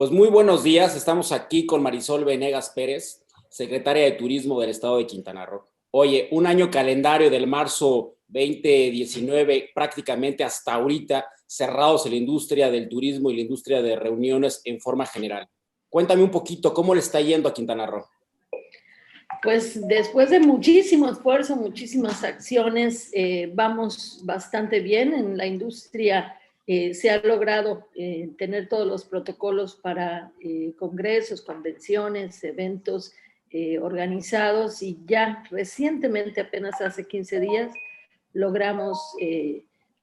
Pues muy buenos días, estamos aquí con Marisol Venegas Pérez, secretaria de Turismo del Estado de Quintana Roo. Oye, un año calendario del marzo 2019, prácticamente hasta ahorita, cerrados en la industria del turismo y la industria de reuniones en forma general. Cuéntame un poquito, ¿cómo le está yendo a Quintana Roo? Pues después de muchísimo esfuerzo, muchísimas acciones, vamos bastante bien en la industria. Se ha logrado tener todos los protocolos para congresos, convenciones, eventos organizados, y ya recientemente, apenas hace 15 días, logramos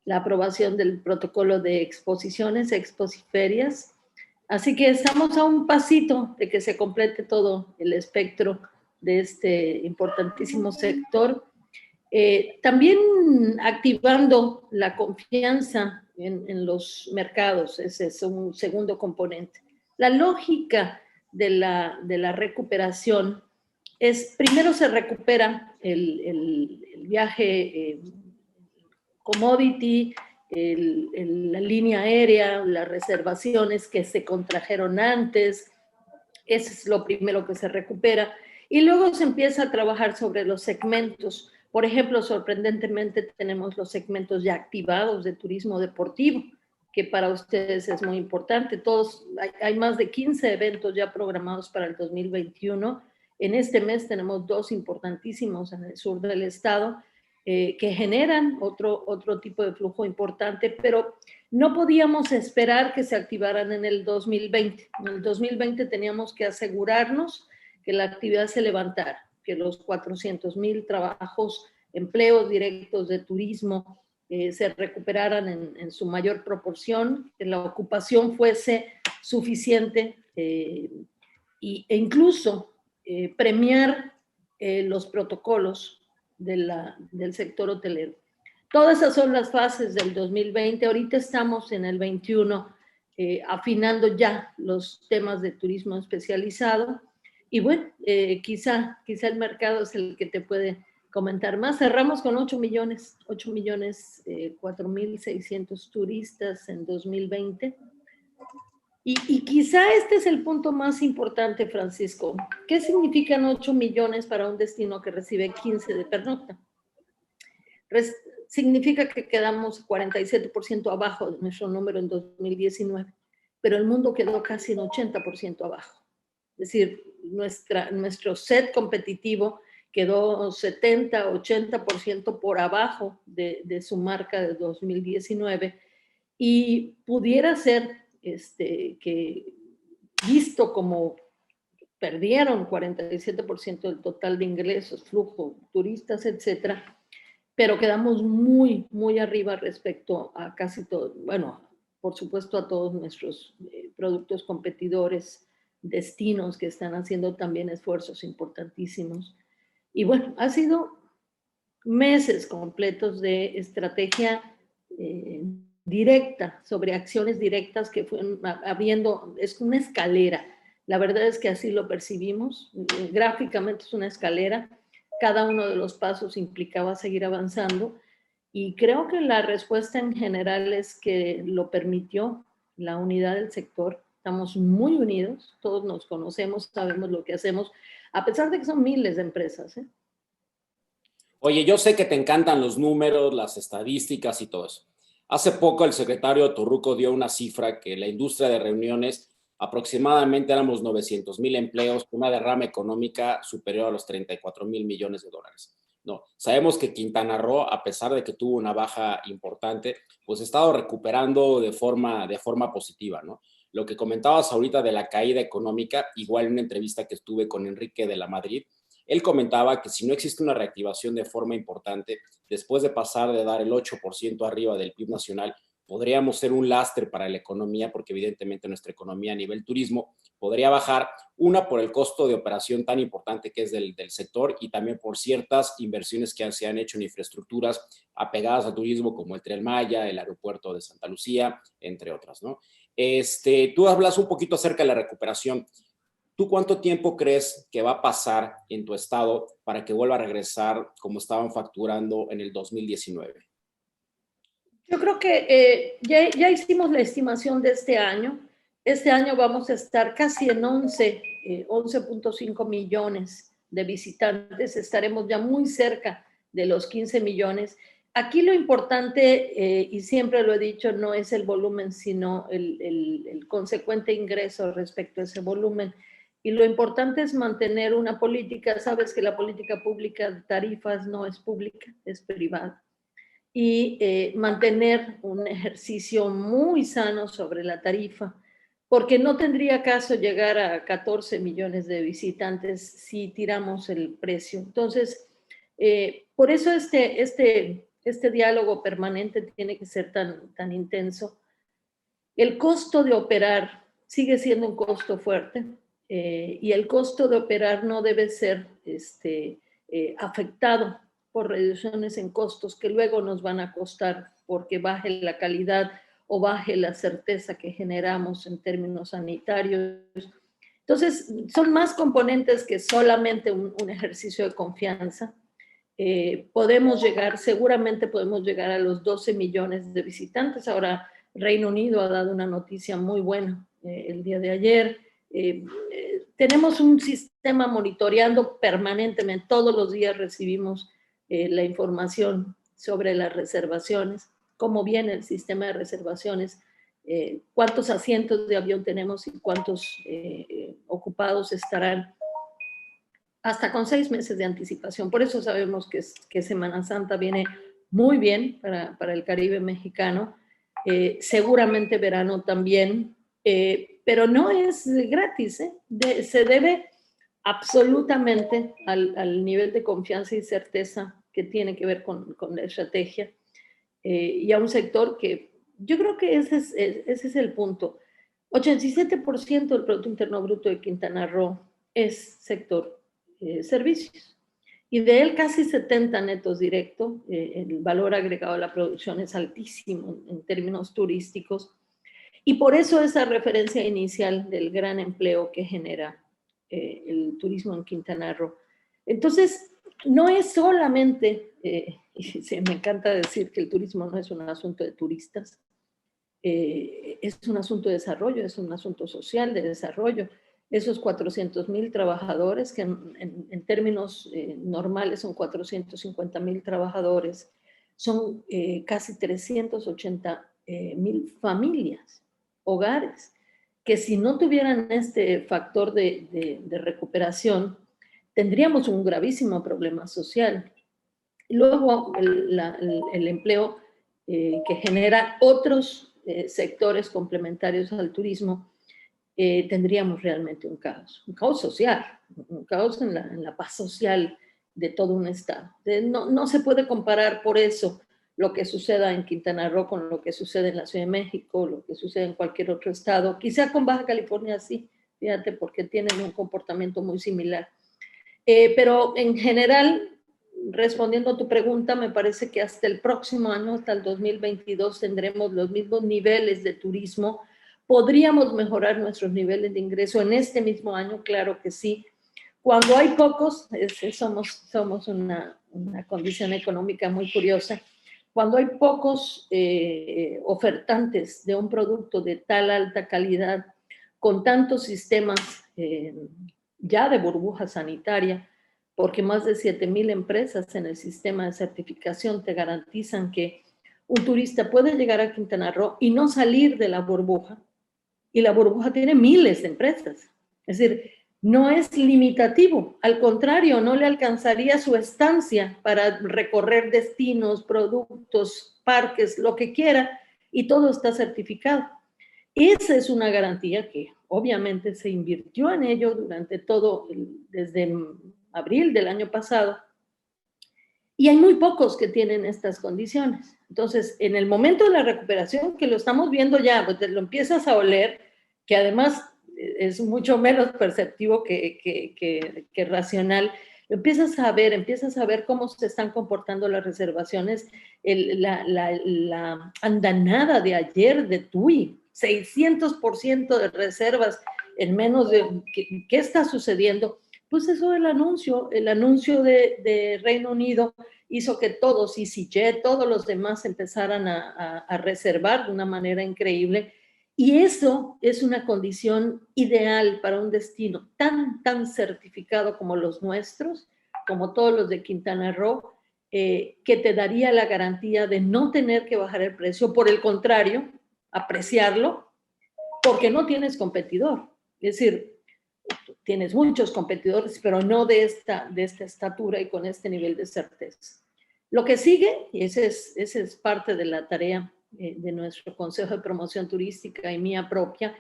la aprobación del protocolo de exposiciones, exposiferias. Así que estamos a un pasito de que se complete todo el espectro de este importantísimo sector. También activando la confianza en los mercados, ese es un segundo componente. La lógica de la recuperación es, primero se recupera el viaje commodity, la línea aérea, las reservaciones que se contrajeron antes, eso es lo primero que se recupera. Y luego se empieza a trabajar sobre los segmentos. Por ejemplo, sorprendentemente tenemos los segmentos ya activados de turismo deportivo, que para ustedes es muy importante. Hay más de 15 eventos ya programados para el 2021. En este mes tenemos 2 importantísimos en el sur del estado, que generan otro tipo de flujo importante, pero no podíamos esperar que se activaran en el 2020. En el 2020 teníamos que asegurarnos que la actividad se levantara, que los 400,000 trabajos, empleos directos de turismo se recuperaran en su mayor proporción, que la ocupación fuese suficiente e incluso premiar los protocolos del sector hotelero. Todas esas son las fases del 2020. Ahorita estamos en el 21, afinando ya los temas de turismo especializado. Y bueno, quizá el mercado es el que te puede comentar más. Cerramos con 8 millones, 4,600 turistas en 2020. Y quizá este es el punto más importante, Francisco. ¿Qué significan 8 millones para un destino que recibe 15 de pernocta? Significa que quedamos 47% abajo de nuestro número en 2019, pero el mundo quedó casi en 80% abajo. Es decir, nuestro set competitivo quedó 70-80% por abajo de su marca de 2019, y pudiera ser que, visto como perdieron 47% del total de ingresos, flujo, turistas, etcétera, pero quedamos muy, muy arriba respecto a casi todo, bueno, por supuesto a todos nuestros productos competidores, destinos que están haciendo también esfuerzos importantísimos. Y bueno, ha sido meses completos de estrategia directa, sobre acciones directas que fueron habiendo, es una escalera. La verdad es que así lo percibimos, gráficamente es una escalera. Cada uno de los pasos implicaba seguir avanzando, y creo que la respuesta en general es que lo permitió la unidad del sector. Estamos muy unidos, todos nos conocemos, sabemos lo que hacemos, a pesar de que son miles de empresas, ¿eh? Oye, yo sé que te encantan los números, las estadísticas y todo eso. Hace poco el secretario Torruco dio una cifra que la industria de reuniones aproximadamente éramos 900,000 empleos, una derrama económica superior a los 34,000 millones de dólares. No, sabemos que Quintana Roo, a pesar de que tuvo una baja importante, pues ha estado recuperando de forma positiva, ¿no? Lo que comentabas ahorita de la caída económica, igual en una entrevista que estuve con Enrique de la Madrid, él comentaba que si no existe una reactivación de forma importante, después de pasar de dar el 8% arriba del PIB nacional, podríamos ser un lastre para la economía, porque evidentemente nuestra economía a nivel turismo podría bajar, una por el costo de operación tan importante que es del sector, y también por ciertas inversiones que se han hecho en infraestructuras apegadas al turismo, como el Tren Maya, el aeropuerto de Santa Lucía, entre otras, ¿no? Tú hablas un poquito acerca de la recuperación. ¿Tú cuánto tiempo crees que va a pasar en tu estado para que vuelva a regresar como estaban facturando en el 2019? Yo creo que ya hicimos la estimación de este año. Este año vamos a estar casi en 11.5 millones de visitantes. Estaremos ya muy cerca de los 15 millones. Aquí lo importante, y siempre lo he dicho, no es el volumen, sino el consecuente ingreso respecto a ese volumen. Y lo importante es mantener una política. Sabes que la política pública de tarifas no es pública, es privada. Y mantener un ejercicio muy sano sobre la tarifa, porque no tendría caso llegar a 14 millones de visitantes si tiramos el precio. Entonces, por eso este diálogo permanente tiene que ser tan intenso. El costo de operar sigue siendo un costo fuerte, y el costo de operar no debe ser afectado por reducciones en costos que luego nos van a costar porque baje la calidad o baje la certeza que generamos en términos sanitarios. Entonces, son más componentes que solamente un ejercicio de confianza. Seguramente podemos llegar a los 12 millones de visitantes. Ahora, Reino Unido ha dado una noticia muy buena el día de ayer. Tenemos un sistema monitoreando permanentemente. Todos los días recibimos la información sobre las reservaciones, cómo viene el sistema de reservaciones, cuántos asientos de avión tenemos y cuántos ocupados estarán, hasta con 6 meses de anticipación. Por eso sabemos que Semana Santa viene muy bien para el Caribe mexicano. Seguramente verano también, pero no es gratis. Se debe absolutamente al nivel de confianza y certeza que tiene que ver con la estrategia, y a un sector que yo creo que ese es el punto. 87% del Producto Interno Bruto de Quintana Roo es sector servicios, y de él casi 70 netos directo. El valor agregado a la producción es altísimo en términos turísticos, y por eso esa referencia inicial del gran empleo que genera el turismo en Quintana Roo. Entonces, no es solamente, me encanta decir que el turismo no es un asunto de turistas, es un asunto de desarrollo, es un asunto social de desarrollo. Esos 400,000 trabajadores, que en términos normales son 450,000 trabajadores, son casi 380,000 familias, hogares, que si no tuvieran este factor de recuperación, tendríamos un gravísimo problema social. Y luego el empleo que genera otros sectores complementarios al turismo, tendríamos realmente un caos social, un caos en la paz social de todo un estado. No se puede comparar por eso lo que suceda en Quintana Roo con lo que sucede en la Ciudad de México, lo que sucede en cualquier otro estado. Quizá con Baja California sí, fíjate, porque tienen un comportamiento muy similar. Pero en general, respondiendo a tu pregunta, me parece que hasta el próximo año, hasta el 2022, tendremos los mismos niveles de turismo. ¿Podríamos mejorar nuestros niveles de ingreso en este mismo año? Claro que sí. Cuando hay pocos, somos una condición económica muy curiosa. Cuando hay pocos ofertantes de un producto de tal alta calidad, con tantos sistemas ya de burbuja sanitaria, porque más de 7,000 empresas en el sistema de certificación te garantizan que un turista puede llegar a Quintana Roo y no salir de la burbuja, y la burbuja tiene miles de empresas. Es decir, no es limitativo, al contrario, no le alcanzaría su estancia para recorrer destinos, productos, parques, lo que quiera, y todo está certificado. Esa es una garantía que obviamente se invirtió en ello durante desde abril del año pasado, y hay muy pocos que tienen estas condiciones. Entonces, en el momento de la recuperación, que lo estamos viendo ya, pues lo empiezas a oler, que además es mucho menos perceptivo que racional, lo empiezas a ver cómo se están comportando las reservaciones, la andanada de ayer de TUI, 600% de reservas en menos de... ¿Qué está sucediendo? Pues eso del anuncio, el anuncio de Reino Unido hizo que todos, EasyJet, todos los demás empezaran a reservar de una manera increíble, Y eso es una condición ideal para un destino tan certificado como los nuestros, como todos los de Quintana Roo, que te daría la garantía de no tener que bajar el precio, por el contrario, apreciarlo, porque no tienes competidor. Es decir, tienes muchos competidores, pero no de esta estatura y con este nivel de certeza. Lo que sigue, y esa es parte de la tarea de nuestro Consejo de Promoción Turística y mía propia,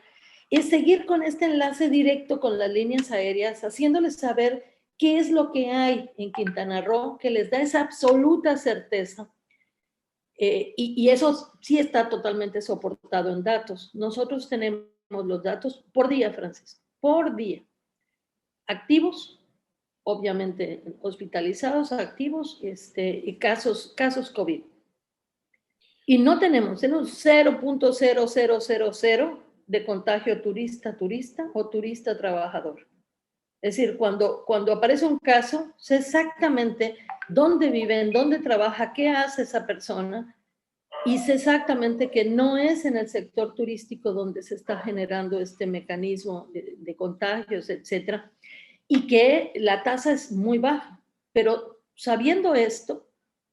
es seguir con este enlace directo con las líneas aéreas, haciéndoles saber qué es lo que hay en Quintana Roo, que les da esa absoluta certeza. Y eso sí está totalmente soportado en datos. Nosotros tenemos los datos por día, Francisco, por día. Activos, obviamente hospitalizados, activos, y casos COVID. Y no tenemos 0.0000 de contagio turista o turista trabajador. Es decir, cuando aparece un caso, sé exactamente dónde vive, en dónde trabaja, qué hace esa persona, y sé exactamente que no es en el sector turístico donde se está generando este mecanismo de contagios, etcétera, y que la tasa es muy baja. Pero sabiendo esto,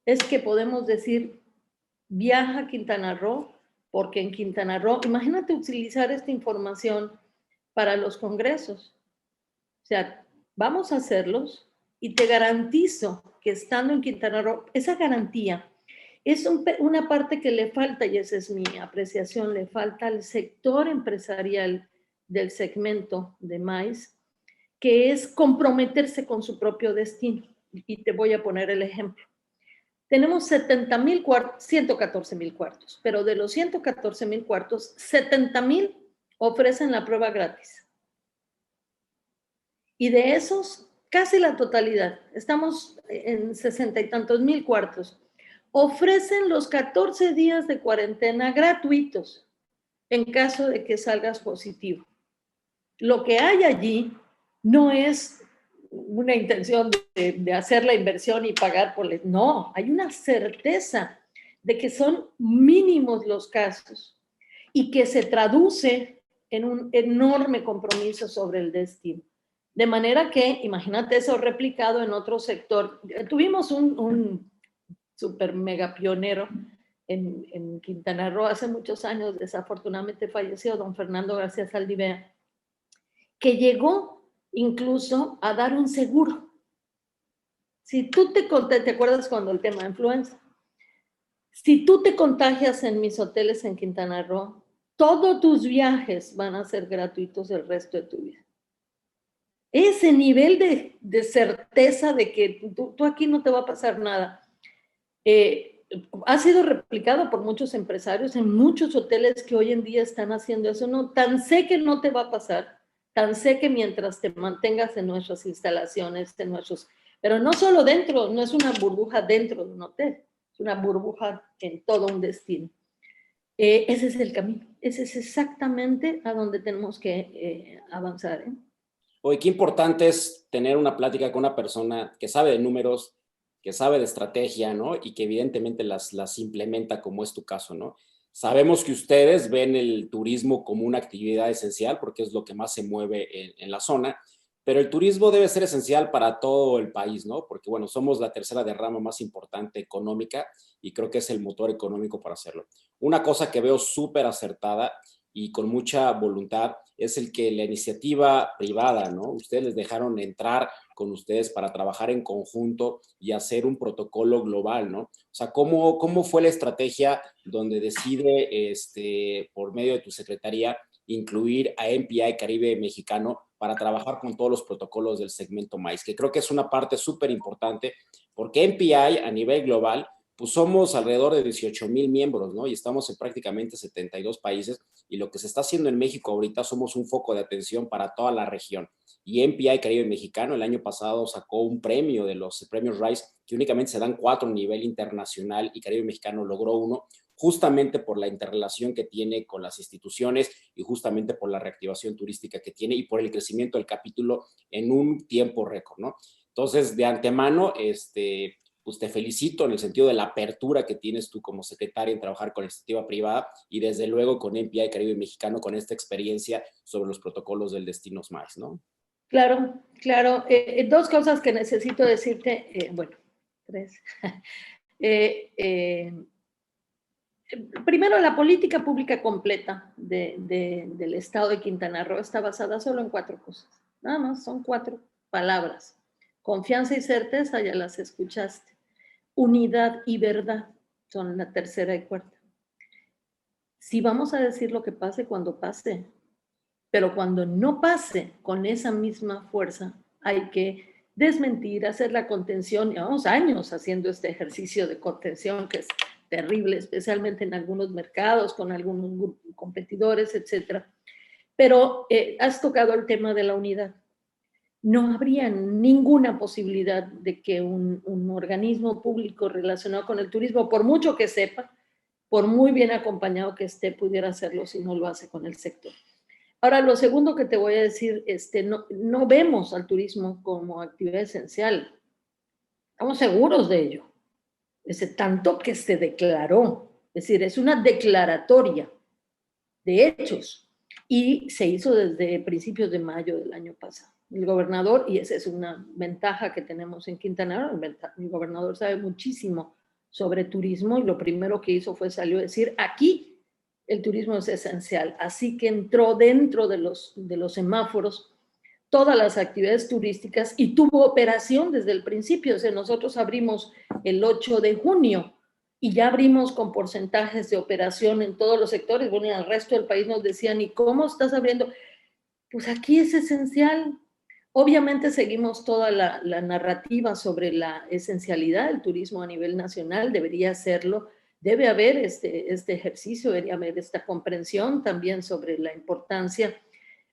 es que podemos decir, viaja a Quintana Roo, porque en Quintana Roo, imagínate utilizar esta información para los congresos. O sea, vamos a hacerlos y te garantizo que estando en Quintana Roo, esa garantía es una parte que le falta, y esa es mi apreciación, le falta al sector empresarial del segmento de maíz, que es comprometerse con su propio destino. Y te voy a poner el ejemplo. Tenemos 70,000 cuartos, 114,000 cuartos, pero de los 114,000 cuartos, 70,000 ofrecen la prueba gratis. Y de esos, casi la totalidad, estamos en 60 y tantos mil cuartos, ofrecen los 14 días de cuarentena gratuitos en caso de que salgas positivo. Lo que hay allí no es una intención de hacer la inversión y pagar por... No, hay una certeza de que son mínimos los casos y que se traduce en un enorme compromiso sobre el destino. De manera que, imagínate eso replicado en otro sector. Tuvimos un super mega pionero en Quintana Roo hace muchos años, desafortunadamente falleció, don Fernando García Saldivea, que llegó incluso a dar un seguro. Si tú ¿te acuerdas cuando el tema de influenza? Si tú te contagias en mis hoteles en Quintana Roo, todos tus viajes van a ser gratuitos el resto de tu vida. Ese nivel de certeza de que tú aquí no te va a pasar nada, ha sido replicado por muchos empresarios en muchos hoteles que hoy en día están haciendo eso. No, tan sé que no te va a pasar, tan sé que mientras te mantengas en nuestras instalaciones, pero no solo dentro, no es una burbuja dentro de un hotel, es una burbuja en todo un destino. Ese es el camino, ese es exactamente a donde tenemos que avanzar. Oye, qué importante es tener una plática con una persona que sabe de números, que sabe de estrategia, ¿no? Y que evidentemente las implementa, como es tu caso, ¿no? Sabemos que ustedes ven el turismo como una actividad esencial porque es lo que más se mueve en la zona, pero el turismo debe ser esencial para todo el país, ¿no? Porque, bueno, somos la tercera derrama más importante económica y creo que es el motor económico para hacerlo. Una cosa que veo súper acertada y con mucha voluntad es el que la iniciativa privada, ¿no? Ustedes les dejaron entrar con ustedes para trabajar en conjunto y hacer un protocolo global, ¿no? O sea, ¿cómo fue la estrategia donde decide, por medio de tu secretaría, incluir a MPI Caribe Mexicano para trabajar con todos los protocolos del segmento maíz? Que creo que es una parte súper importante, porque MPI a nivel global, pues somos alrededor de 18,000 miembros, ¿no? Y estamos en prácticamente 72 países, y lo que se está haciendo en México ahorita somos un foco de atención para toda la región. Y MPI Caribe Mexicano el año pasado sacó un premio de los premios RISE, que únicamente se dan 4 a nivel internacional, y Caribe Mexicano logró uno, justamente por la interrelación que tiene con las instituciones y justamente por la reactivación turística que tiene y por el crecimiento del capítulo en un tiempo récord, ¿no? Entonces, de antemano, pues te felicito en el sentido de la apertura que tienes tú como secretaria en trabajar con la iniciativa privada y desde luego con MPI Caribe Mexicano con esta experiencia sobre los protocolos del Destino Smiles, ¿no? Claro, claro. Dos cosas que necesito decirte, bueno, tres. Primero, la política pública completa del Estado de Quintana Roo está basada solo en 4 cosas. Nada más, son 4 palabras. Confianza y certeza, ya las escuchaste. Unidad y verdad son la tercera y cuarta. Sí, vamos a decir lo que pase cuando pase, pero cuando no pase con esa misma fuerza, hay que desmentir, hacer la contención. Llevamos años haciendo este ejercicio de contención que es terrible, especialmente en algunos mercados, con algunos competidores, etcétera. Pero has tocado el tema de la unidad. No habría ninguna posibilidad de que un organismo público relacionado con el turismo, por mucho que sepa, por muy bien acompañado que esté, pudiera hacerlo si no lo hace con el sector. Ahora, lo segundo que te voy a decir, no vemos al turismo como actividad esencial. Estamos seguros de ello. Tanto que se declaró. Es decir, es una declaratoria de hechos. Y se hizo desde principios de mayo del año pasado. El gobernador, y esa es una ventaja que tenemos en Quintana Roo, el gobernador sabe muchísimo sobre turismo y lo primero que hizo fue salió a decir, aquí el turismo es esencial. Así que entró dentro de los semáforos todas las actividades turísticas y tuvo operación desde el principio. O sea, nosotros abrimos el 8 de junio y ya abrimos con porcentajes de operación en todos los sectores. Bueno, y al resto del país nos decían, ¿y cómo estás abriendo? Pues aquí es esencial. Obviamente seguimos toda la narrativa sobre la esencialidad del turismo a nivel nacional, debería serlo. Debe haber este ejercicio, debería haber esta comprensión también sobre la importancia.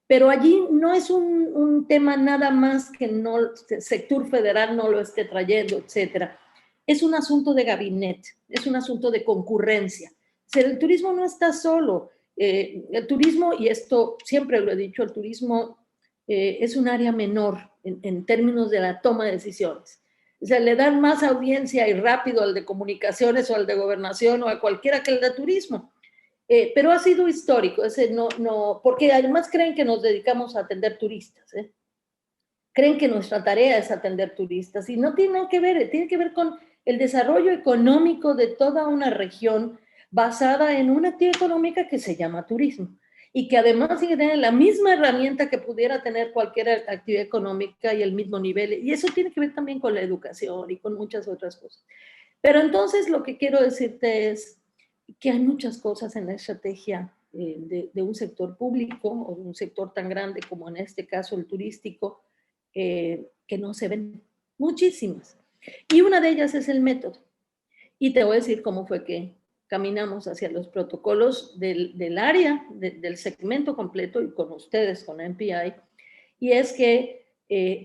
Pero allí no es un tema nada más que el sector federal no lo esté trayendo, etcétera. Es un asunto de gabinete, es un asunto de concurrencia. O sea, el turismo no está solo. El turismo, y esto siempre lo he dicho, el turismo es un área menor en términos de la toma de decisiones. O sea, le dan más audiencia y rápido al de comunicaciones o al de gobernación o a cualquiera que el de turismo. Pero ha sido histórico, porque además creen que nos dedicamos a atender turistas, creen que nuestra tarea es atender turistas y no tiene que ver, tiene que ver con el desarrollo económico de toda una región basada en una actividad económica que se llama turismo y que además tiene la misma herramienta que pudiera tener cualquier actividad económica y el mismo nivel, y eso tiene que ver también con la educación y con muchas otras cosas. Pero entonces lo que quiero decirte es que hay muchas cosas en la estrategia de un sector público o de un sector tan grande como en este caso el turístico, que no se ven, muchísimas. Y una de ellas es el método. Y te voy a decir cómo fue que caminamos hacia los protocolos del área, del segmento completo y con ustedes, con MPI. Y es que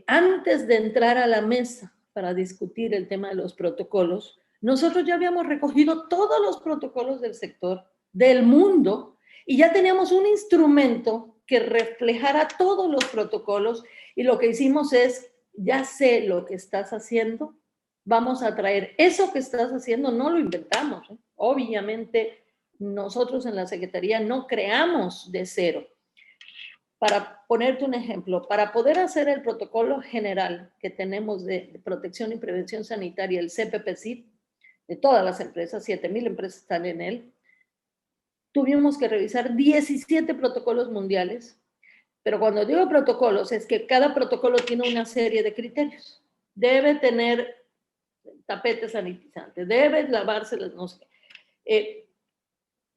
antes de entrar a la mesa para discutir el tema de los protocolos, nosotros ya habíamos recogido todos los protocolos del sector, del mundo, y ya teníamos un instrumento que reflejara todos los protocolos, y lo que hicimos es, ya sé lo que estás haciendo, vamos a traer eso que estás haciendo, no lo inventamos, ¿eh? Obviamente nosotros en la Secretaría no creamos de cero. Para ponerte un ejemplo, para poder hacer el protocolo general que tenemos de protección y prevención sanitaria, el CPPCIT, de todas las empresas, 7,000 empresas están en él, tuvimos que revisar 17 protocolos mundiales, pero cuando digo protocolos es que cada protocolo tiene una serie de criterios. Debe tener tapete sanitizante, debe lavarse las no sé.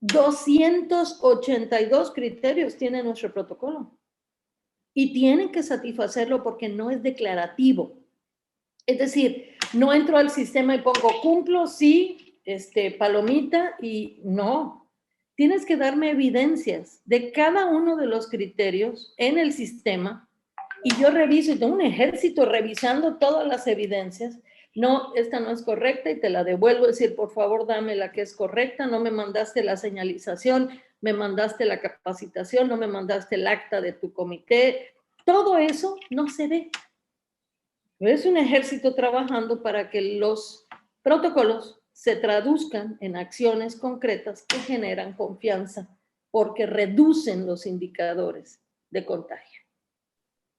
282 criterios tiene nuestro protocolo y tienen que satisfacerlo porque no es declarativo. Es decir, no entro al sistema y pongo cumplo, sí, palomita y no. Tienes que darme evidencias de cada uno de los criterios en el sistema y yo reviso y tengo un ejército revisando todas las evidencias. No, esta no es correcta y te la devuelvo, decir, por favor, dame la que es correcta, no me mandaste la señalización, me mandaste la capacitación, no me mandaste el acta de tu comité. Todo eso no se ve. Es un ejército trabajando para que los protocolos se traduzcan en acciones concretas que generan confianza porque reducen los indicadores de contagio.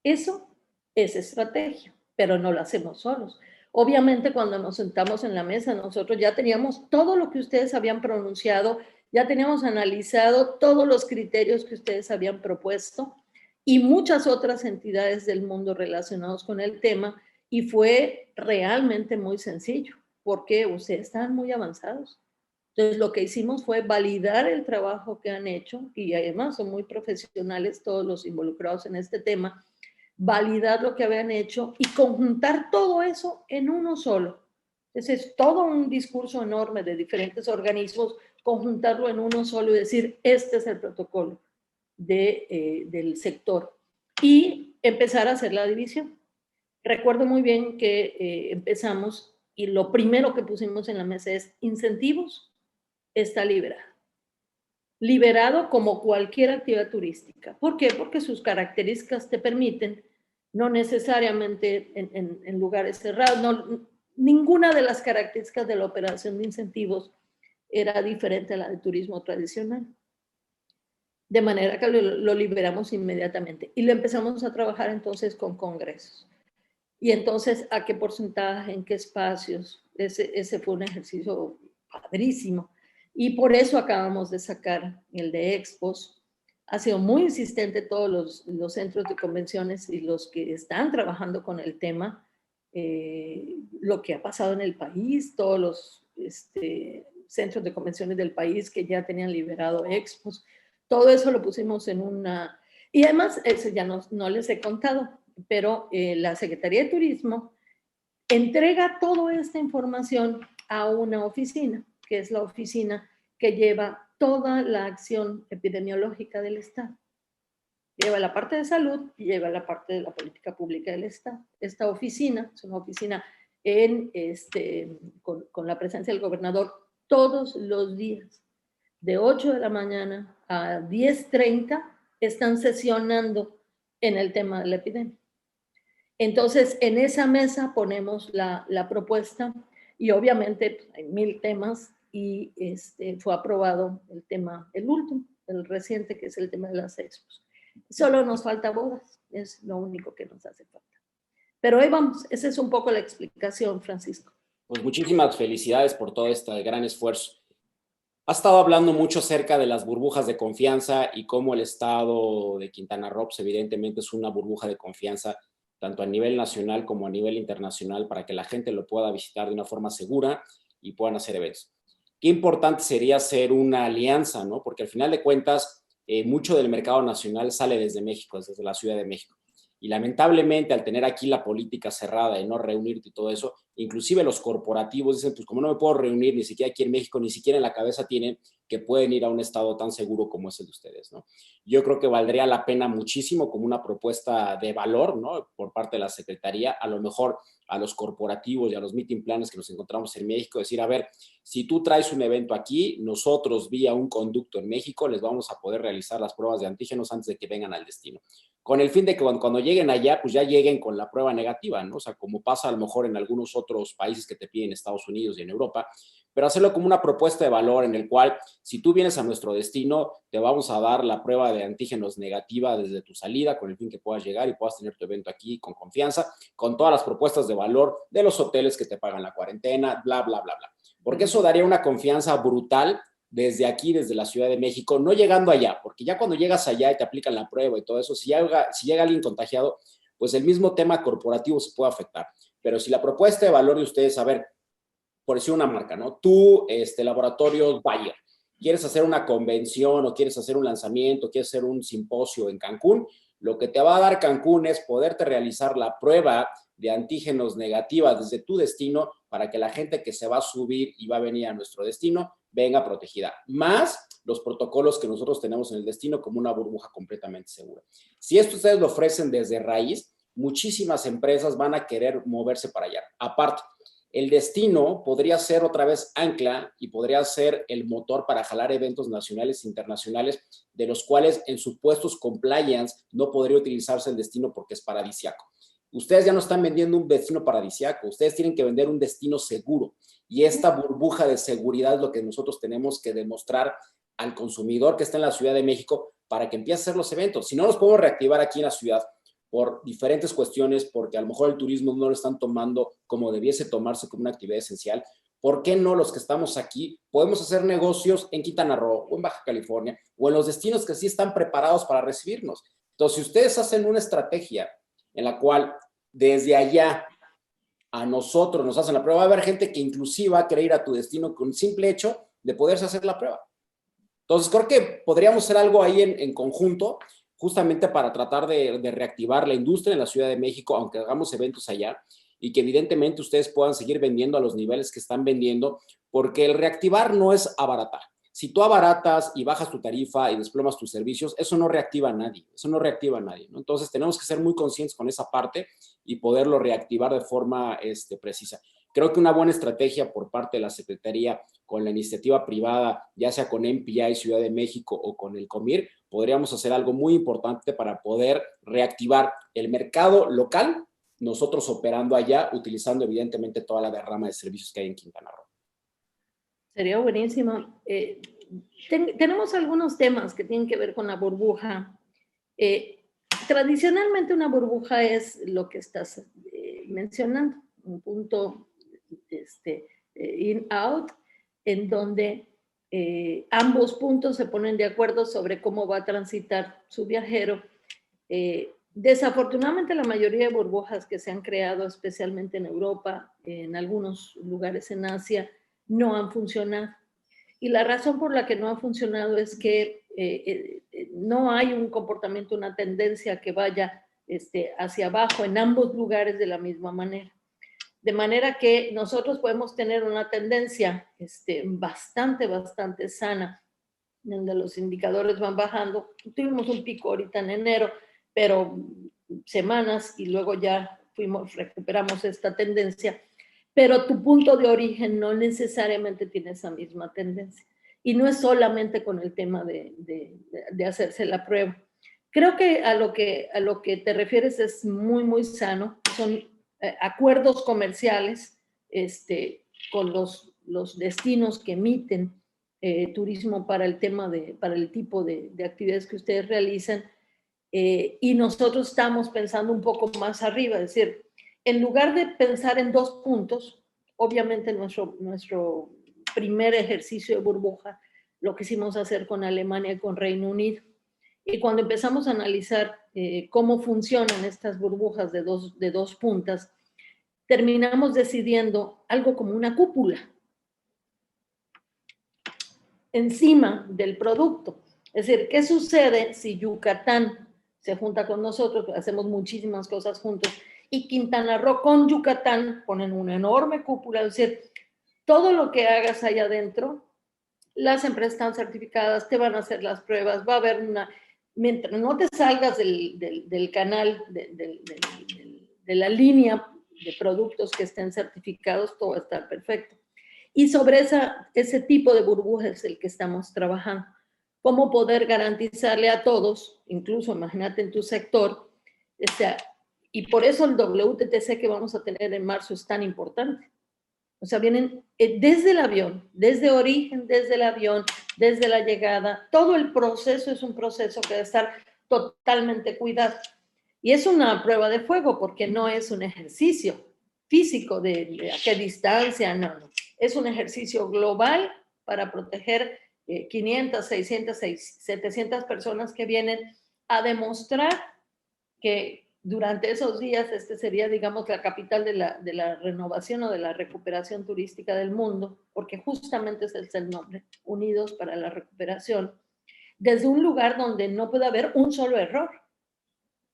Eso es estrategia, pero no lo hacemos solos. Obviamente, cuando nos sentamos en la mesa, nosotros ya teníamos todo lo que ustedes habían pronunciado, ya teníamos analizado todos los criterios que ustedes habían propuesto y muchas otras entidades del mundo relacionados con el tema, y fue realmente muy sencillo, porque ustedes estaban muy avanzados. Entonces, lo que hicimos fue validar el trabajo que han hecho, y además son muy profesionales todos los involucrados en este tema, validar lo que habían hecho y conjuntar todo eso en uno solo. Ese es todo un discurso enorme de diferentes organismos, conjuntarlo en uno solo y decir, este es el protocolo del sector. Y empezar a hacer la división. Recuerdo muy bien que empezamos y lo primero que pusimos en la mesa es incentivos, está liberado. Liberado como cualquier actividad turística. ¿Por qué? Porque sus características te permiten, no necesariamente en lugares cerrados, no, ninguna de las características de la operación de incentivos era diferente a la de turismo tradicional. De manera que lo liberamos inmediatamente y lo empezamos a trabajar entonces con congresos. Y entonces, ¿a qué porcentaje, en qué espacios? Ese fue un ejercicio padrísimo. Y por eso acabamos de sacar el de expos. Ha sido muy insistente todos los centros de convenciones y los que están trabajando con el tema, lo que ha pasado en el país, todos los centros de convenciones del país que ya tenían liberado expos. Todo eso lo pusimos en una... Y además, eso ya no les he contado, pero la Secretaría de Turismo entrega toda esta información a una oficina, que es la oficina que lleva toda la acción epidemiológica del Estado. Lleva la parte de salud y lleva la parte de la política pública del Estado. Esta oficina es una oficina con la presencia del gobernador todos los días, de 8 de la mañana a 10:30, están sesionando en el tema de la epidemia. Entonces, en esa mesa ponemos la propuesta y obviamente pues, hay 1000 temas y fue aprobado el tema, el último, el reciente, que es el tema de las expos. Solo nos falta bodas, es lo único que nos hace falta. Pero ahí vamos, esa es un poco la explicación, Francisco. Pues muchísimas felicidades por todo este gran esfuerzo. Has estado hablando mucho acerca de las burbujas de confianza y cómo el estado de Quintana Roo, pues, evidentemente es una burbuja de confianza tanto a nivel nacional como a nivel internacional para que la gente lo pueda visitar de una forma segura y puedan hacer eventos. Qué importante sería hacer una alianza, ¿no? Porque al final de cuentas, mucho del mercado nacional sale desde México, desde la Ciudad de México. Y lamentablemente, al tener aquí la política cerrada y no reunirte y todo eso, inclusive los corporativos dicen, pues como no me puedo reunir ni siquiera aquí en México, ni siquiera en la cabeza tienen que pueden ir a un estado tan seguro como es el de ustedes, ¿no? Yo creo que valdría la pena muchísimo como una propuesta de valor, ¿no? Por parte de la Secretaría, a lo mejor a los corporativos y a los meeting planners que nos encontramos en México, decir, a ver, si tú traes un evento aquí, nosotros vía un conducto en México les vamos a poder realizar las pruebas de antígenos antes de que vengan al destino. Con el fin de que cuando lleguen allá, pues ya lleguen con la prueba negativa, ¿no? O sea, como pasa a lo mejor en algunos otros países que te piden, Estados Unidos y en Europa, pero hacerlo como una propuesta de valor en el cual, si tú vienes a nuestro destino, te vamos a dar la prueba de antígenos negativa desde tu salida, con el fin que puedas llegar y puedas tener tu evento aquí con confianza, con todas las propuestas de valor de los hoteles que te pagan la cuarentena, bla, bla, bla, bla. Porque eso daría una confianza brutal desde aquí, desde la Ciudad de México, no llegando allá, porque ya cuando llegas allá y te aplican la prueba y todo eso, si llega alguien contagiado, pues el mismo tema corporativo se puede afectar. Pero si la propuesta de valor de ustedes, a ver, por decir una marca, ¿no? Tú, laboratorio Bayer, quieres hacer una convención o quieres hacer un lanzamiento, quieres hacer un simposio en Cancún, lo que te va a dar Cancún es poderte realizar la prueba de antígenos negativa desde tu destino para que la gente que se va a subir y va a venir a nuestro destino venga protegida, más los protocolos que nosotros tenemos en el destino como una burbuja completamente segura. Si esto ustedes lo ofrecen desde raíz, muchísimas empresas van a querer moverse para allá. Aparte, el destino podría ser otra vez ancla y podría ser el motor para jalar eventos nacionales e internacionales de los cuales en supuestos compliance no podría utilizarse el destino porque es paradisíaco. Ustedes ya no están vendiendo un destino paradisíaco, ustedes tienen que vender un destino seguro Y esta burbuja de seguridad es lo que nosotros tenemos que demostrar al consumidor que está en la Ciudad de México para que empiece a hacer los eventos. Si no los podemos reactivar aquí en la ciudad por diferentes cuestiones, porque a lo mejor el turismo no lo están tomando como debiese tomarse como una actividad esencial, ¿por qué no los que estamos aquí podemos hacer negocios en Quintana Roo o en Baja California o en los destinos que sí están preparados para recibirnos? Entonces, si ustedes hacen una estrategia en la cual desde allá a nosotros nos hacen la prueba, va a haber gente que inclusive va a querer ir a tu destino con el simple hecho de poderse hacer la prueba. Entonces, creo que podríamos hacer algo ahí en conjunto, justamente para tratar de reactivar la industria en la Ciudad de México, aunque hagamos eventos allá, y que evidentemente ustedes puedan seguir vendiendo a los niveles que están vendiendo, porque el reactivar no es abaratar. Si tú abaratas y bajas tu tarifa y desplomas tus servicios, eso no reactiva a nadie, eso no reactiva a nadie, ¿no? Entonces tenemos que ser muy conscientes con esa parte y poderlo reactivar de forma precisa. Creo que una buena estrategia por parte de la Secretaría con la iniciativa privada, ya sea con MPI Ciudad de México o con el COMIR, podríamos hacer algo muy importante para poder reactivar el mercado local, nosotros operando allá, utilizando evidentemente toda la derrama de servicios que hay en Quintana Roo. Sería buenísimo. Tenemos algunos temas que tienen que ver con la burbuja. Tradicionalmente una burbuja es lo que estás mencionando, un punto in-out, en donde ambos puntos se ponen de acuerdo sobre cómo va a transitar su viajero. Desafortunadamente la mayoría de burbujas que se han creado, especialmente en Europa, en algunos lugares en Asia, no han funcionado. Y la razón por la que no ha funcionado es que no hay un comportamiento, una tendencia que vaya hacia abajo en ambos lugares de la misma manera. De manera que nosotros podemos tener una tendencia bastante sana, donde los indicadores van bajando. Tuvimos un pico ahorita en enero, pero semanas y luego ya recuperamos esta tendencia. Pero tu punto de origen no necesariamente tiene esa misma tendencia. Y no es solamente con el tema de hacerse la prueba. Creo que a lo que te refieres es muy sano. Son acuerdos comerciales con los destinos que emiten turismo para el tema para el tipo de actividades que ustedes realizan. Y nosotros estamos pensando un poco más arriba, es decir, en lugar de pensar en 2 puntos, obviamente nuestro primer ejercicio de burbuja lo quisimos hacer con Alemania y con Reino Unido. Y cuando empezamos a analizar cómo funcionan estas burbujas de dos puntas, terminamos decidiendo algo como una cúpula encima del producto. Es decir, ¿qué sucede si Yucatán se junta con nosotros? Hacemos muchísimas cosas juntos. Y Quintana Roo con Yucatán ponen una enorme cúpula. Es decir, todo lo que hagas allá adentro, las empresas están certificadas, te van a hacer las pruebas, va a haber mientras no te salgas del canal, de la línea de productos que estén certificados, todo va a estar perfecto. Y sobre ese tipo de burbuja es el que estamos trabajando. Cómo poder garantizarle a todos, incluso imagínate en tu sector, y por eso el WTTC que vamos a tener en marzo es tan importante. O sea, vienen desde el avión, desde origen, desde el avión, desde la llegada. Todo el proceso es un proceso que debe estar totalmente cuidado. Y es una prueba de fuego porque no es un ejercicio físico de a qué distancia, no. Es un ejercicio global para proteger 500, 600, 700 personas que vienen a demostrar que durante esos días sería, digamos, la capital de la renovación o de la recuperación turística del mundo, porque justamente ese es el nombre, Unidos para la Recuperación, desde un lugar donde no puede haber un solo error.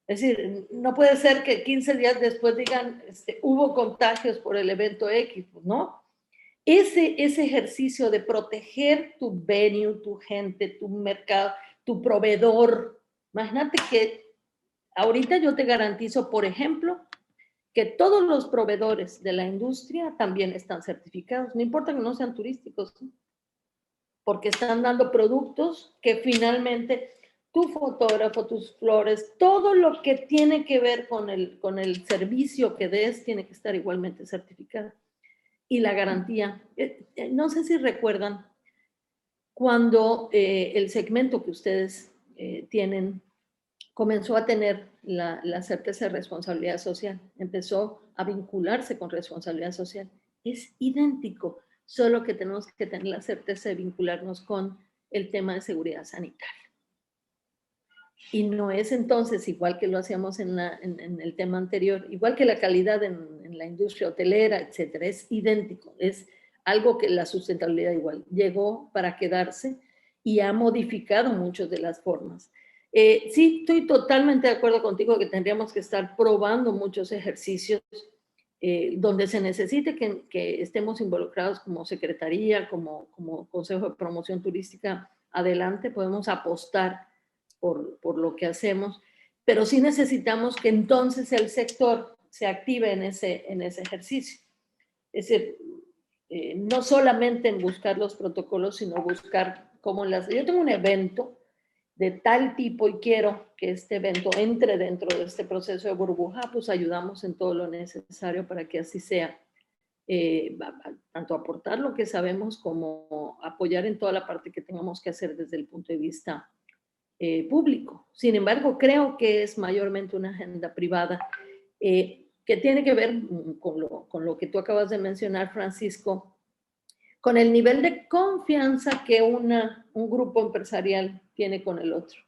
Es decir, no puede ser que 15 días después digan, hubo contagios por el evento X, pues no. Ese ejercicio de proteger tu venue, tu gente, tu mercado, tu proveedor. Imagínate que ahorita yo te garantizo, por ejemplo, que todos los proveedores de la industria también están certificados, no importa que no sean turísticos, ¿sí? Porque están dando productos que finalmente tu fotógrafo, tus flores, todo lo que tiene que ver con el servicio que des tiene que estar igualmente certificado. y la garantía. No sé si recuerdan cuando el segmento que ustedes tienen comenzó a tener la certeza de responsabilidad social, empezó a vincularse con responsabilidad social. Es idéntico, solo que tenemos que tener la certeza de vincularnos con el tema de seguridad sanitaria. Y no es entonces igual que lo hacíamos en el tema anterior, igual que la calidad en la industria hotelera, etcétera, es idéntico, es algo que la sustentabilidad igual llegó para quedarse y ha modificado muchas de las formas. Sí, estoy totalmente de acuerdo contigo que tendríamos que estar probando muchos ejercicios donde se necesite que estemos involucrados como secretaría, como Consejo de Promoción Turística, adelante, podemos apostar por lo que hacemos, pero sí necesitamos que entonces el sector se active en ese ejercicio. Es decir, no solamente en buscar los protocolos, sino buscar cómo las... Yo tengo un evento de tal tipo y quiero que este evento entre dentro de este proceso de burbuja, pues ayudamos en todo lo necesario para que así sea. Tanto aportar lo que sabemos como apoyar en toda la parte que tengamos que hacer desde el punto de vista público. Sin embargo, creo que es mayormente una agenda privada que tiene que ver con lo que tú acabas de mencionar, Francisco, con el nivel de confianza que un grupo empresarial tiene con el otro.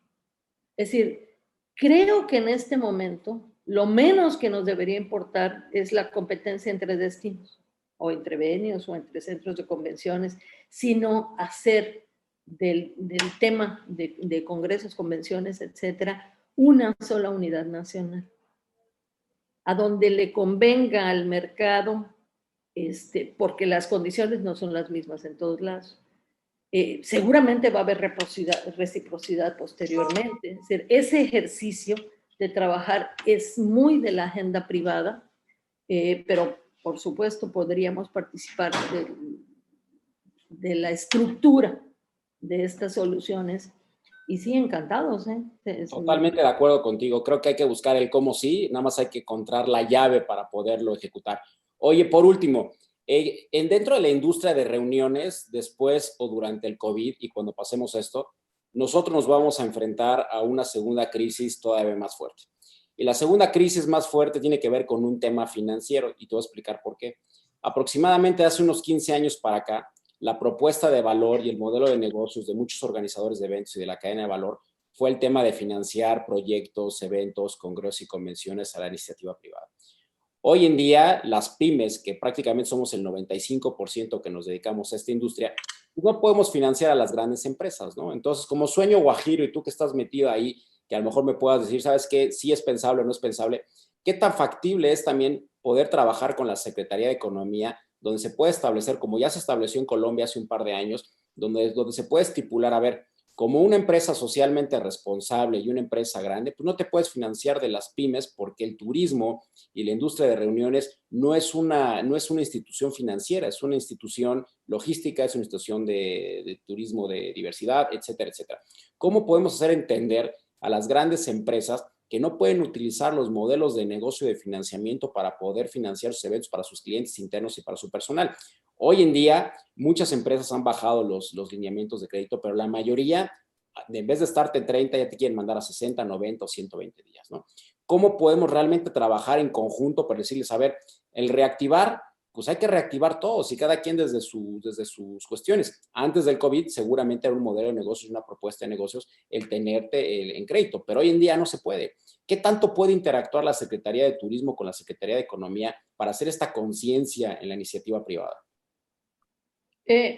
Es decir, creo que en este momento lo menos que nos debería importar es la competencia entre destinos, o entre venios, o entre centros de convenciones, sino hacer del tema de congresos, convenciones, etcétera, una sola unidad nacional, a donde le convenga al mercado, porque las condiciones no son las mismas en todos lados. Seguramente va a haber reciprocidad posteriormente. Es decir, ese ejercicio de trabajar es muy de la agenda privada, pero por supuesto podríamos participar de la estructura de estas soluciones. Y sí, encantados. Totalmente de acuerdo contigo. Creo que hay que buscar el cómo sí, nada más hay que encontrar la llave para poderlo ejecutar. Oye, por último, dentro de la industria de reuniones, después o durante el COVID y cuando pasemos esto, nosotros nos vamos a enfrentar a una segunda crisis todavía más fuerte. Y la segunda crisis más fuerte tiene que ver con un tema financiero y te voy a explicar por qué. Aproximadamente hace unos 15 años para acá, la propuesta de valor y el modelo de negocios de muchos organizadores de eventos y de la cadena de valor fue el tema de financiar proyectos, eventos, congresos y convenciones a la iniciativa privada. Hoy en día, las pymes, que prácticamente somos el 95% que nos dedicamos a esta industria, no podemos financiar a las grandes empresas, ¿no? Entonces, como sueño guajiro y tú que estás metido ahí, que a lo mejor me puedas decir, ¿sabes qué? Sí es pensable o no es pensable. ¿Qué tan factible es también poder trabajar con la Secretaría de Economía, donde se puede establecer, como ya se estableció en Colombia hace un par de años, donde se puede estipular, a ver, como una empresa socialmente responsable y una empresa grande, pues no te puedes financiar de las pymes porque el turismo y la industria de reuniones no es una institución financiera, es una institución logística, es una institución de turismo de diversidad, etcétera, etcétera. ¿Cómo podemos hacer entender a las grandes empresas que no pueden utilizar los modelos de negocio y de financiamiento para poder financiar sus eventos para sus clientes internos y para su personal? Hoy en día, muchas empresas han bajado los lineamientos de crédito, pero la mayoría, en vez de estarte en 30, ya te quieren mandar a 60, 90 o 120 días, ¿no? ¿Cómo podemos realmente trabajar en conjunto para decirles, a ver, el reactivar, pues hay que reactivar todos y cada quien desde sus cuestiones? Antes del COVID seguramente era un modelo de negocios, una propuesta de negocios el tenerte en crédito, pero hoy en día no se puede. ¿Qué tanto puede interactuar la Secretaría de Turismo con la Secretaría de Economía para hacer esta conciencia en la iniciativa privada?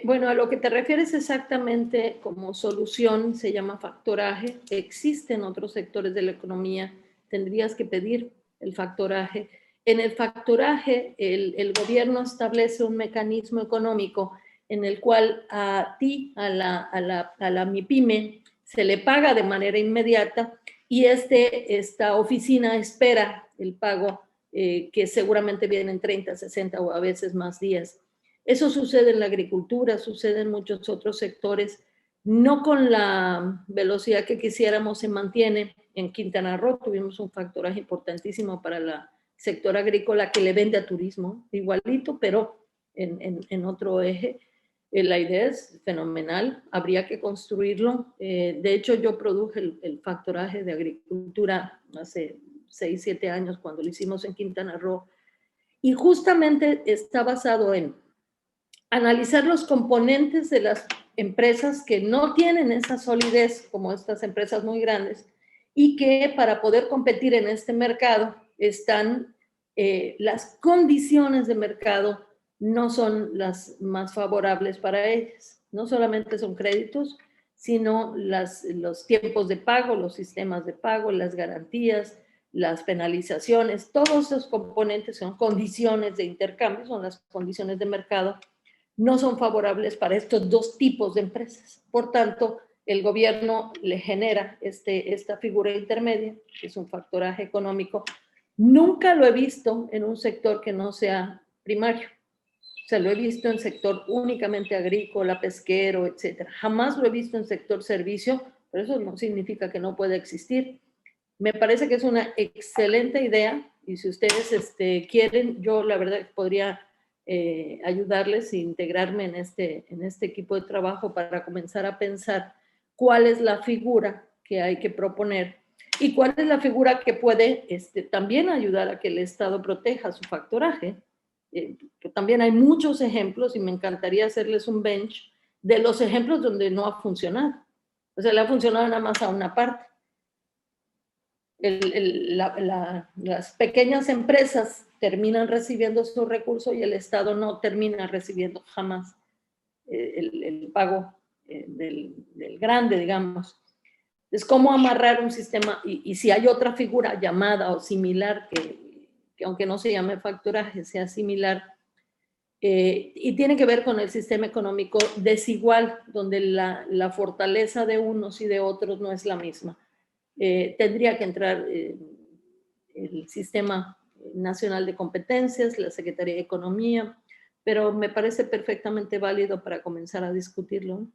Bueno, a lo que te refieres exactamente como solución se llama factoraje. Existen otros sectores de la economía, tendrías que pedir el factoraje. En el factoraje, el gobierno establece un mecanismo económico en el cual a ti, a la MIPYME, se le paga de manera inmediata y esta oficina espera el pago que seguramente viene en 30, 60 o a veces más días. Eso sucede en la agricultura, sucede en muchos otros sectores, no con la velocidad que quisiéramos se mantiene. En Quintana Roo tuvimos un factoraje importantísimo para el sector agrícola que le vende a turismo, igualito, pero en otro eje. La idea es fenomenal, habría que construirlo. De hecho, yo produje el factoraje de agricultura hace 6, 7 años cuando lo hicimos en Quintana Roo, y justamente está basado en analizar los componentes de las empresas que no tienen esa solidez como estas empresas muy grandes y que para poder competir en este mercado están las condiciones de mercado no son las más favorables para ellas. No solamente son créditos, sino los tiempos de pago, los sistemas de pago, las garantías, las penalizaciones, todos esos componentes son condiciones de intercambio, son las condiciones de mercado, no son favorables para estos dos tipos de empresas. Por tanto, el gobierno le genera esta figura intermedia, que es un factoraje económico. Nunca lo he visto en un sector que no sea primario. O sea, lo he visto en sector únicamente agrícola, pesquero, etcétera. Jamás lo he visto en sector servicio, pero eso no significa que no pueda existir. Me parece que es una excelente idea y si ustedes quieren, yo la verdad podría ayudarles e integrarme en este equipo de trabajo para comenzar a pensar cuál es la figura que hay que proponer y cuál es la figura que puede también ayudar a que el Estado proteja su factoraje. También hay muchos ejemplos y me encantaría hacerles un bench de los ejemplos donde no ha funcionado. O sea, le ha funcionado nada más a una parte. Las pequeñas empresas terminan recibiendo su recurso y el Estado no termina recibiendo jamás el pago del grande, digamos. Es como amarrar un sistema y si hay otra figura llamada o similar que aunque no se llame factoraje, sea similar, y tiene que ver con el sistema económico desigual, donde la fortaleza de unos y de otros no es la misma. Tendría que entrar el Sistema Nacional de Competencias, la Secretaría de Economía, pero me parece perfectamente válido para comenzar a discutirlo.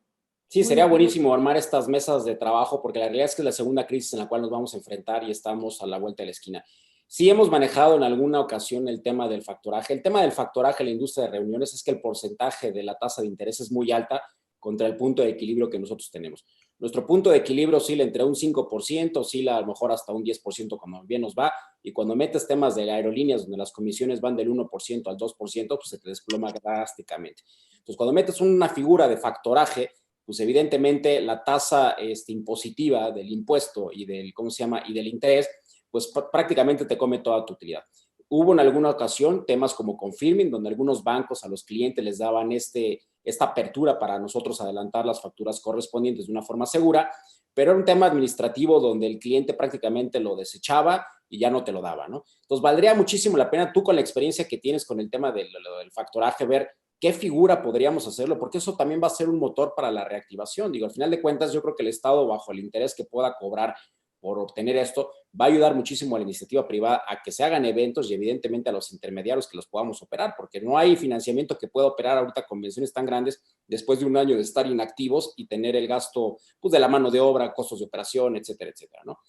Sí, sería buenísimo armar estas mesas de trabajo porque la realidad es que es la segunda crisis en la cual nos vamos a enfrentar y estamos a la vuelta de la esquina. Sí hemos manejado en alguna ocasión el tema del factoraje. El tema del factoraje en la industria de reuniones es que el porcentaje de la tasa de interés es muy alta contra el punto de equilibrio que nosotros tenemos. Nuestro punto de equilibrio oscila entre un 5%, oscila a lo mejor hasta un 10% cuando bien nos va, y cuando metes temas de aerolíneas donde las comisiones van del 1% al 2%, pues se te desploma drásticamente. Entonces, cuando metes una figura de factoraje, pues evidentemente la tasa impositiva del impuesto y del, ¿cómo se llama? Y del interés, pues prácticamente te come toda tu utilidad. Hubo en alguna ocasión temas como confirming, donde algunos bancos a los clientes les daban esta apertura para nosotros adelantar las facturas correspondientes de una forma segura, pero era un tema administrativo donde el cliente prácticamente lo desechaba y ya no te lo daba, ¿no? Entonces, valdría muchísimo la pena tú con la experiencia que tienes con el tema del factoraje, ver qué figura podríamos hacerlo, porque eso también va a ser un motor para la reactivación. Digo, al final de cuentas, yo creo que el Estado, bajo el interés que pueda cobrar por obtener esto, va a ayudar muchísimo a la iniciativa privada a que se hagan eventos y evidentemente a los intermediarios que los podamos operar, porque no hay financiamiento que pueda operar ahorita convenciones tan grandes después de un año de estar inactivos y tener el gasto pues, de la mano de obra, costos de operación, etcétera, etcétera, ¿no?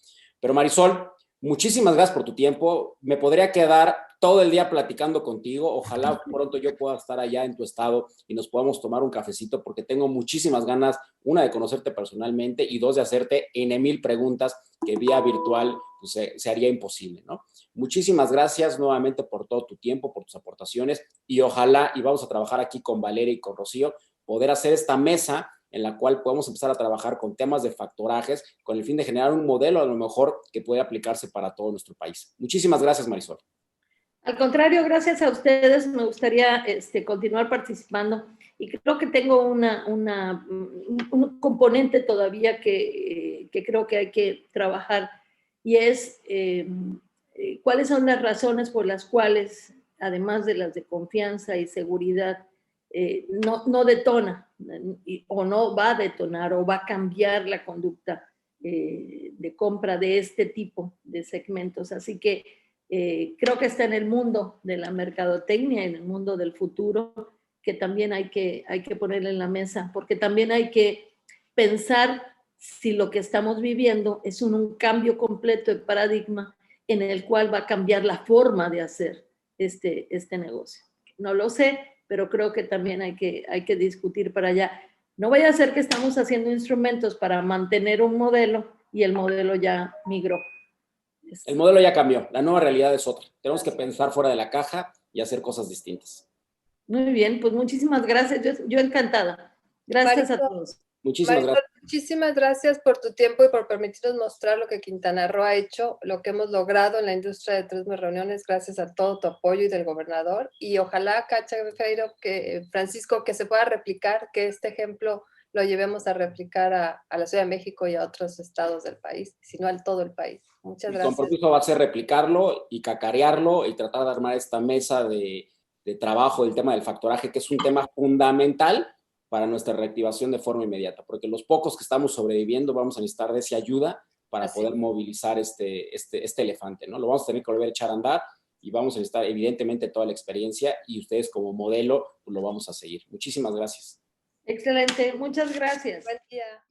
Pero Marisol, muchísimas gracias por tu tiempo. Me podría quedar todo el día platicando contigo. Ojalá pronto yo pueda estar allá en tu estado y nos podamos tomar un cafecito porque tengo muchísimas ganas, una, de conocerte personalmente y dos, de hacerte N,000 preguntas que vía virtual pues, se haría imposible, ¿no? Muchísimas gracias nuevamente por todo tu tiempo, por tus aportaciones y ojalá, y vamos a trabajar aquí con Valeria y con Rocío, poder hacer esta mesa en la cual podemos empezar a trabajar con temas de factorajes con el fin de generar un modelo a lo mejor que pueda aplicarse para todo nuestro país. Muchísimas gracias, Marisol. Al contrario, gracias a ustedes. Me gustaría continuar participando y creo que tengo un componente todavía que creo que hay que trabajar y es cuáles son las razones por las cuales, además de las de confianza y seguridad, no detona o no va a detonar o va a cambiar la conducta de compra de este tipo de segmentos. Así que creo que está en el mundo de la mercadotecnia, en el mundo del futuro, que también hay que ponerle en la mesa, porque también hay que pensar si lo que estamos viviendo es un cambio completo de paradigma en el cual va a cambiar la forma de hacer este negocio. No lo sé, pero creo que también hay que discutir para allá. No vaya a ser que estamos haciendo instrumentos para mantener un modelo y el modelo ya migró. El modelo ya cambió, la nueva realidad es otra. Tenemos que pensar fuera de la caja y hacer cosas distintas. Muy bien, pues muchísimas gracias. Yo encantada. Gracias a todos. Muchísimas Marisol, gracias. muchísimas gracias por tu tiempo y por permitirnos mostrar lo que Quintana Roo ha hecho, lo que hemos logrado en la industria de turismo y reuniones, gracias a todo tu apoyo y del gobernador. Y ojalá, Cacha Feiro, Francisco, que se pueda replicar, que este ejemplo lo llevemos a replicar a la Ciudad de México y a otros estados del país, sino a todo el país. Muchas gracias. Mi compromiso va a ser replicarlo y cacarearlo y tratar de armar esta mesa de trabajo del tema del factoraje, que es un tema fundamental para nuestra reactivación de forma inmediata, porque los pocos que estamos sobreviviendo vamos a necesitar de esa ayuda para poder movilizar este elefante, ¿no? Lo vamos a tener que volver a echar a andar y vamos a necesitar evidentemente toda la experiencia y ustedes como modelo pues, lo vamos a seguir. Muchísimas gracias. Excelente, muchas gracias. Buen día.